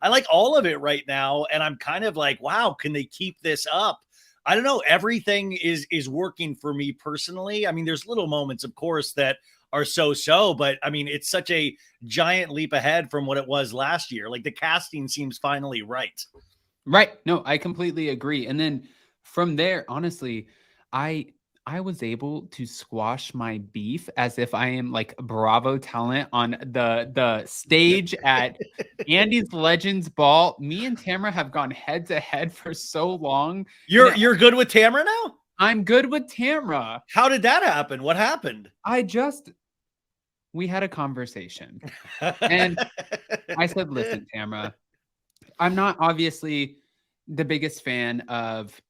I like all of it right now. And I'm kind of like, wow, can they keep this up? I don't know. Everything is working for me personally. I mean, there's little moments, of course, that are so, but I mean, it's such a giant leap ahead from what it was last year. Like the casting seems finally right. Right. No, I completely agree. And then from there, honestly, I I was able to squash my beef as if I am like Bravo talent on the stage at Andy's Legends Ball. Me and Tamara have gone head to head for so long. You're good with Tamara now? I'm good with Tamara. How did that happen? What happened? We had a conversation. And I said, listen, Tamara, I'm not obviously the biggest fan of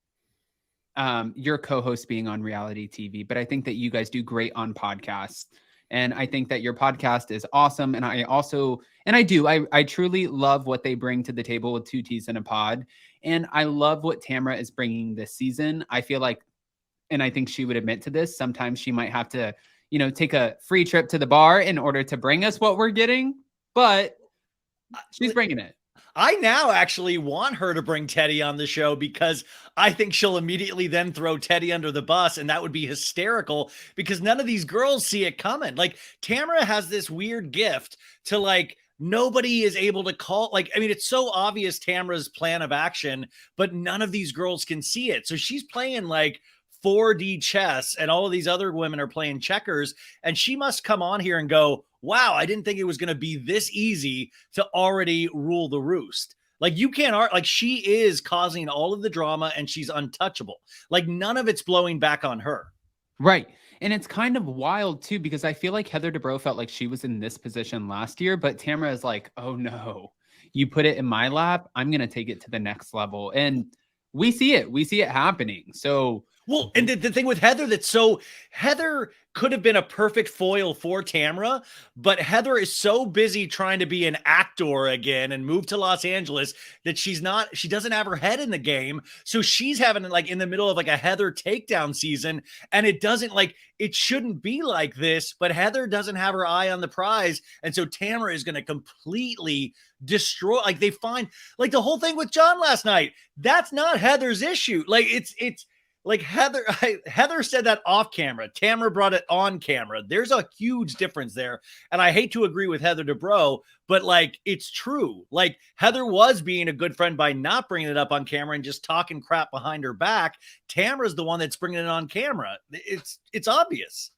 your co-host being on reality TV, but I think that you guys do great on podcasts. And I think that your podcast is awesome. And I truly love what they bring to the table with Two T's in a Pod. And I love what Tamara is bringing this season. I feel like, and I think she would admit to this, sometimes she might have to, take a free trip to the bar in order to bring us what we're getting, but she's bringing it. I now actually want her to bring Teddy on the show because I think she'll immediately then throw Teddy under the bus, and that would be hysterical because none of these girls see it coming. Like Tamara has this weird gift to like nobody is able to call. Like, I mean, it's so obvious Tamara's plan of action, but none of these girls can see it. So she's playing like 4D chess and all of these other women are playing checkers, and she must come on here and go, wow, I didn't think it was going to be this easy to already rule the roost. Like you can't like she is causing all of the drama and she's untouchable. Like none of it's blowing back on her. Right. And it's kind of wild too, because I feel like Heather Dubrow felt like she was in this position last year, but Tamara is like, oh no, you put it in my lap, I'm going to take it to the next level. And we see it happening. So, well, and the thing with Heather Heather could have been a perfect foil for Tamara, but Heather is so busy trying to be an actor again and move to Los Angeles that she doesn't have her head in the game. So she's having like in the middle of like a Heather takedown season, and it shouldn't be like this, but Heather doesn't have her eye on the prize. And so Tamara is going to completely destroy, like they find like the whole thing with John last night. That's not Heather's issue. Like it's like Heather said that off camera. Tamara brought it on camera. There's a huge difference there. And I hate to agree with Heather Dubrow, but like, it's true. Like Heather was being a good friend by not bringing it up on camera and just talking crap behind her back. Tamara's the one that's bringing it on camera. It's obvious.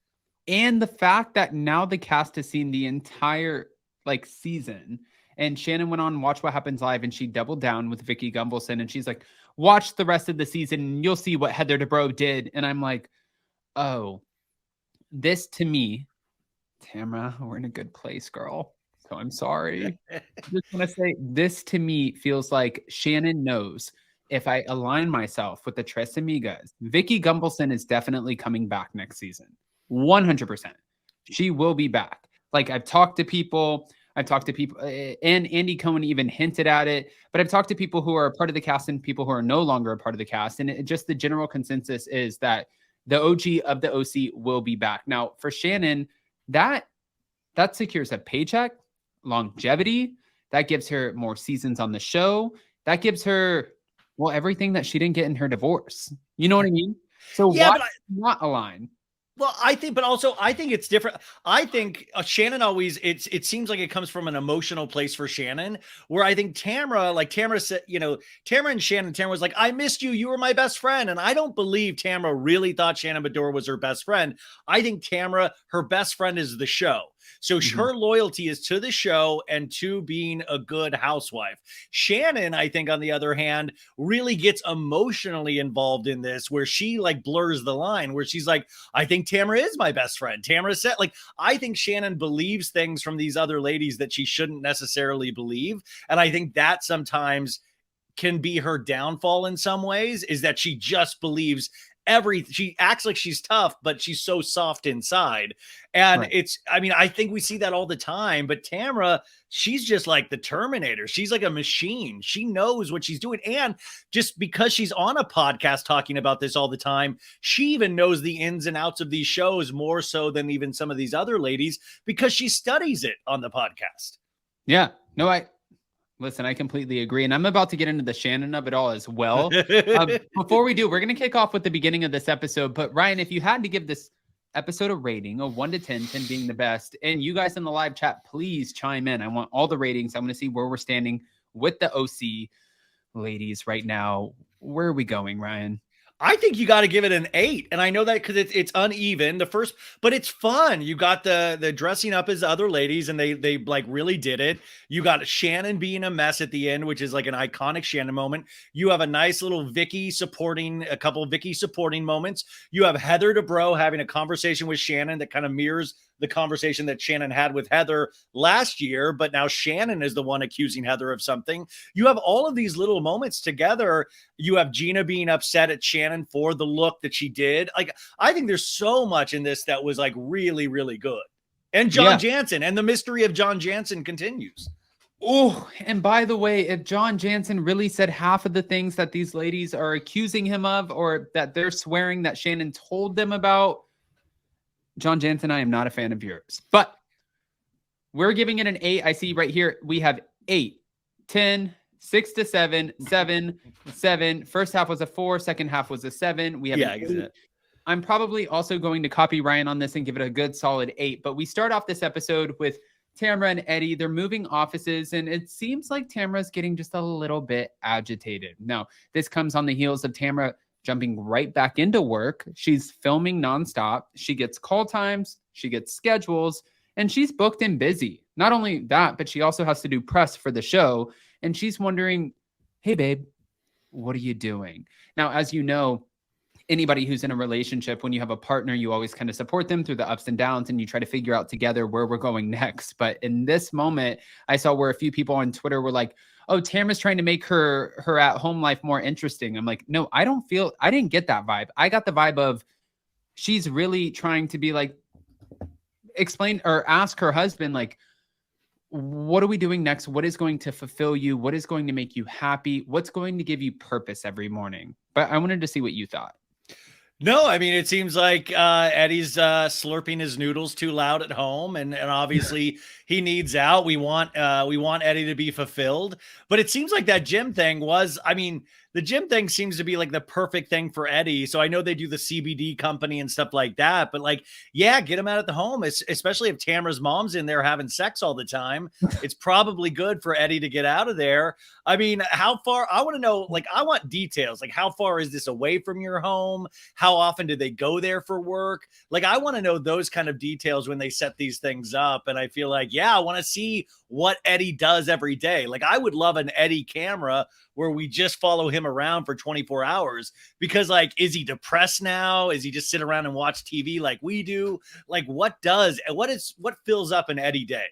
And the fact that now the cast has seen the entire like season, and Shannon went on Watch What Happens Live and she doubled down with Vicki Gunvalson and she's like, watch the rest of the season and you'll see what Heather Dubrow did. And I'm like, oh, this to me, Tamara, we're in a good place, girl. So I'm sorry. I just want to say this to me feels like Shannon knows if I align myself with the Tres Amigas, Vicki Gunvalson is definitely coming back next season. 100%. She will be back. Like I've talked to people, and Andy Cohen even hinted at it, but I've talked to people who are a part of the cast and people who are no longer a part of the cast. And just the general consensus is that the OG of the OC will be back. Now for Shannon, that secures a paycheck, longevity, that gives her more seasons on the show. That gives her, well, everything that she didn't get in her divorce. You know what I mean? So yeah, why not align? Well, I think it's different. I think Shannon always, it seems like it comes from an emotional place for Shannon, where I think Tamara said, Tamara and Shannon, Tamara was like, I missed you. You were my best friend. And I don't believe Tamara really thought Shannon Bedore was her best friend. I think Tamara, her best friend is the show. So her loyalty is to the show and to being a good housewife. Shannon, I think, on the other hand, really gets emotionally involved in this, where she like blurs the line, where she's like, I think Tamara is my best friend. Tamara said, like, I think Shannon believes things from these other ladies that she shouldn't necessarily believe. And I think that sometimes can be her downfall in some ways, is that she just believes she acts like she's tough, but she's so soft inside. And right. I think we see that all the time, but Tamara, she's just like the Terminator. She's like a machine. She knows what she's doing. And just because she's on a podcast talking about this all the time, she even knows the ins and outs of these shows more so than even some of these other ladies, because she studies it on the podcast. Yeah, no, Listen, I completely agree. And I'm about to get into the Shannon of it all as well. Before we do, we're going to kick off with the beginning of this episode. But Ryan, if you had to give this episode a rating of 1 to 10, 10 being the best, and you guys in the live chat, please chime in. I want all the ratings. I want to see where we're standing with the OC ladies right now. Where are we going, Ryan? I think you got to give it an 8. And I know that because it's uneven. But it's fun. You got the dressing up as other ladies, and they like really did it. You got Shannon being a mess at the end, which is like an iconic Shannon moment. You have a nice little a couple of Vicky supporting moments. You have Heather Dubrow having a conversation with Shannon that kind of mirrors the conversation that Shannon had with Heather last year, but now Shannon is the one accusing Heather of something. You have all of these little moments together. You have Gina being upset at Shannon for the look that she did. Like, I think there's so much in this that was like really, really good. And John Jansen, and the mystery of John Jansen continues. Oh, and by the way, if John Jansen really said half of the things that these ladies are accusing him of, or that they're swearing that Shannon told them about, John Jansen, I am not a fan of yours, but we're giving it an 8. I see right here, we have 8, 10, 6 to 7, 7, 7. First half was a 4. Second half was a 7. We have an 8. I'm probably also going to copy Ryan on this and give it a good solid 8. But we start off this episode with Tamra and Eddie. They're moving offices, and it seems like Tamra's getting just a little bit agitated. Now, this comes on the heels of Tamra jumping right back into work. She's filming nonstop. She gets call times, she gets schedules, and she's booked and busy. Not only that, but she also has to do press for the show. And she's wondering, hey, babe, what are you doing? Now, as you know, anybody who's in a relationship, when you have a partner, you always kind of support them through the ups and downs, and you try to figure out together where we're going next. But in this moment, I saw where a few people on Twitter were like, oh, Tamra's trying to make her at-home life more interesting. I'm like, no, I didn't get that vibe. I got the vibe of she's really trying to be like, explain or ask her husband, like, what are we doing next? What is going to fulfill you? What is going to make you happy? What's going to give you purpose every morning? But I wanted to see what you thought. No, I mean, it seems like Eddie's slurping his noodles too loud at home, and obviously he needs out. We want Eddie to be fulfilled, but it seems like that gym thing was, I mean, the gym thing seems to be like the perfect thing for Eddie. So I know they do the CBD company and stuff like that, but like, yeah, get him out at the home, especially if Tamra's mom's in there having sex all the time. It's probably good for Eddie to get out of there. I mean, how far, I want to know, like, I want details. Like, how far is this away from your home? How often do they go there for work? Like, I want to know those kind of details when they set these things up. And I feel like, yeah, I want to see what Eddie does every day. Like, I would love an Eddie camera where we just follow him around for 24 hours, because like, is he depressed now? Is he just sit around and watch TV like we do? Like, what fills up an Eddie day?